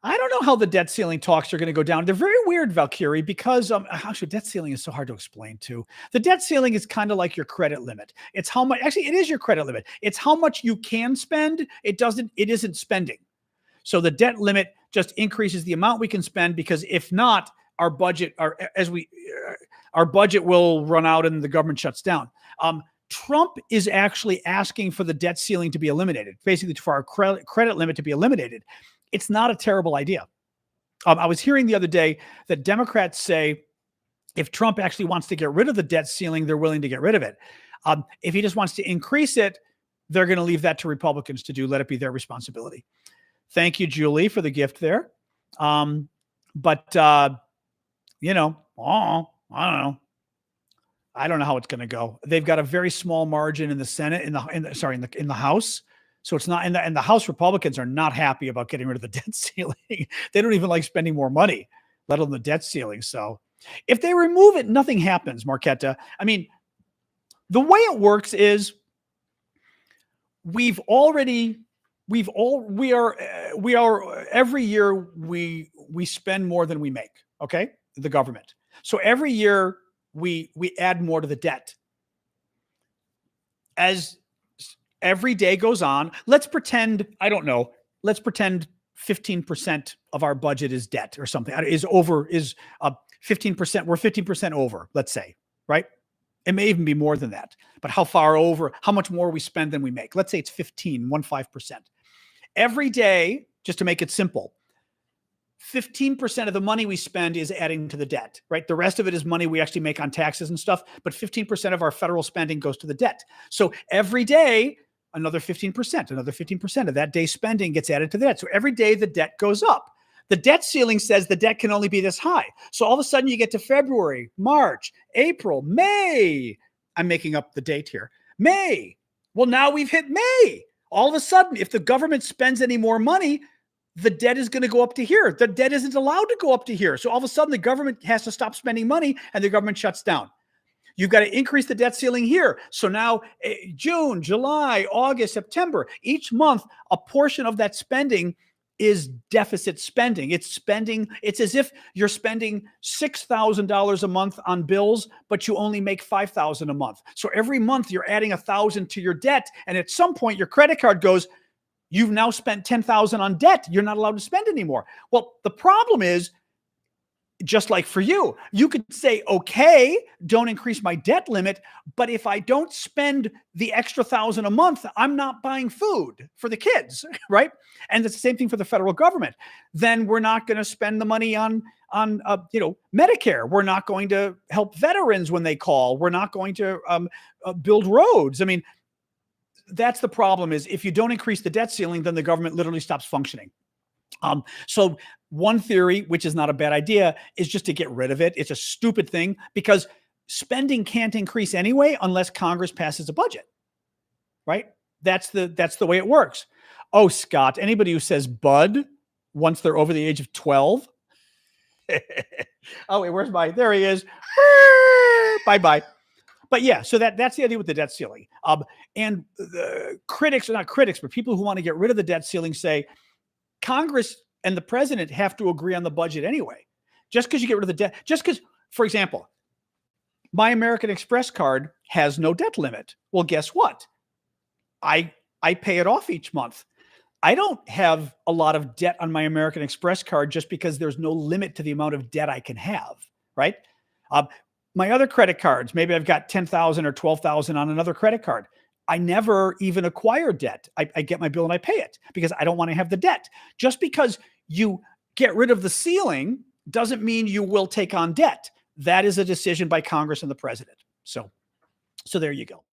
I don't know how the debt ceiling talks are going to go down. They're very weird, Valkyrie, because actually, debt ceiling is so hard to explain too. The debt ceiling is kind of like your credit limit. It's how much. Actually, it is your credit limit. It's how much you can spend. It doesn't. It isn't spending. So the debt limit just increases the amount we can spend, because if not, our budget, our budget will run out and the government shuts down. Trump is actually asking for the debt ceiling to be eliminated, basically for our credit limit to be eliminated. It's not a terrible idea. I was hearing the other day that Democrats say if Trump actually wants to get rid of the debt ceiling, they're willing to get rid of it. If he just wants to increase it, they're going to leave that to Republicans to do. Let it be their responsibility. Thank you, Julie, for the gift there. You know, I don't know. I don't know how it's going to go. They've got a very small margin in the Senate, in the House. So it's not, and the House Republicans are not happy about getting rid of the debt ceiling. They don't even like spending more money, let alone the debt ceiling. So if they remove it, nothing happens, Marquetta. I mean, the way it works is we are every year we spend more than we make. Okay. The government. So every year we add more to the debt. As every day goes on, let's pretend 15% of our budget is debt or something, is 15%. We're 15% over, let's say, right? It may even be more than that, but how far over, how much more we spend than we make? Let's say it's 15%. Every day, just to make it simple, 15% of the money we spend is adding to the debt, right? The rest of it is money we actually make on taxes and stuff, but 15% of our federal spending goes to the debt. So every day, another 15% of that day's spending gets added to the debt. So every day the debt goes up. The debt ceiling says the debt can only be this high. So all of a sudden you get to February, March, April, May. I'm making up the date here. May. Well, now we've hit May. All of a sudden, if the government spends any more money, the debt is going to go up to here. The debt isn't allowed to go up to here. So all of a sudden the government has to stop spending money and the government shuts down. You've got to increase the debt ceiling here. So now June, July, August, September, each month, a portion of that spending is deficit spending. It's as if you're spending $6,000 a month on bills, but you only make $5,000 a month. So every month you're adding $1,000 to your debt. And at some point your credit card goes, you've now spent $10,000 on debt. You're not allowed to spend anymore. Well, the problem is, just like for you, you could say, okay, don't increase my debt limit. But if I don't spend the extra $1,000 a month, I'm not buying food for the kids, right? And it's the same thing for the federal government. Then we're not going to spend the money on Medicare. We're not going to help veterans when they call. We're not going to build roads. I mean, that's the problem, is if you don't increase the debt ceiling, then the government literally stops functioning. So one theory, which is not a bad idea, is just to get rid of it. It's a stupid thing because spending can't increase anyway unless Congress passes a budget, right? That's the way it works. Oh, Scott, anybody who says bud once they're over the age of 12. Oh, wait, there he is. Bye-bye. But yeah, so that's the idea with the debt ceiling. And the critics, not critics, but people who want to get rid of the debt ceiling say, Congress and the president have to agree on the budget anyway. Just because you get rid of the debt, just because, for example, my American Express card has no debt limit. Well, guess what? I pay it off each month. I don't have a lot of debt on my American Express card just because there's no limit to the amount of debt I can have, right? My other credit cards, maybe I've got 10,000 or 12,000 on another credit card. I never even acquire debt. I get my bill and I pay it because I don't want to have the debt. Just because you get rid of the ceiling doesn't mean you will take on debt. That is a decision by Congress and the president. So there you go.